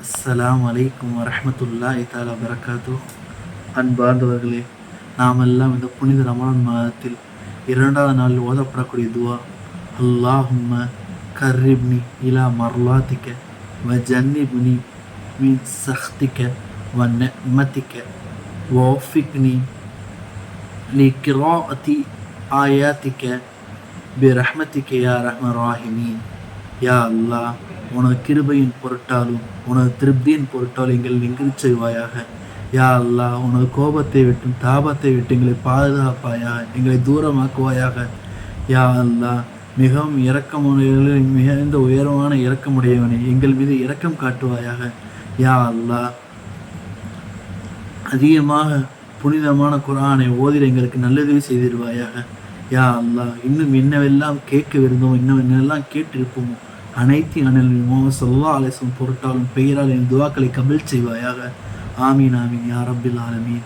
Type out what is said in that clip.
அஸ்ஸலாமு அலைக்கும் வரஹ்மத்துல்லாஹி தஆலா வரகாத்து. அன்பார்ந்தவர்களே, நாமெல்லாம் இந்த புனித ரமலான் மாதத்தில் இரண்டாவது நாள் ஓதப்படக்கூடிய துவா, அல்லாஹும்ம கர்ரிப்னி இலா மர்லாத்திக்க வ ஜன்னிப்னி மின் சஹ்திக்க வ நிஅமதிக்க வ வஃபிக்னி லி கிராஅத்தி ஆயாத்திக்க பிரஹ்மதிக்க யா ரஹ்மர் ராஹிமீன். யா அல்லாஹ், உனது கிருபையின் பொருட்டாலும் உனது திருப்தியின் பொருட்டாலும் எங்கள் நெகிழ்ச்சி செய்வாயாக. யா அல்லாஹ், உனது கோபத்தை விட்டும் தாபத்தை விட்டு எங்களை பாதுகாப்பாயாக, எங்களை தூரமாக்குவாயாக. யா அல்லாஹ், மிகவும் இரக்கமுடையவர்களில் மிகுந்த உயர்வான இரக்கமுடையவனே, எங்கள் மீது இரக்கம் காட்டுவாயாக. யா அல்லாஹ், அதிகமாக புனிதமான குர்ஆனை ஓதி எங்களுக்கு நல்லதுவே செய்திருவாயாக. யா அல்லாஹ், இன்னும் என்னவெல்லாம் கேட்க விருந்தோம், இன்னும் என்னெல்லாம் கேட்டிருப்போமோ அனைத்து அனலின் முஹம்மது ஸல்லல்லாஹு அலைஹி வஸல்லம் பொருட்டாலும் பெயரால் என் துவாக்களை கபூல் செய்வாயாக. ஆமீன் ஆமீன் யா ரப்பில் ஆலமீன்.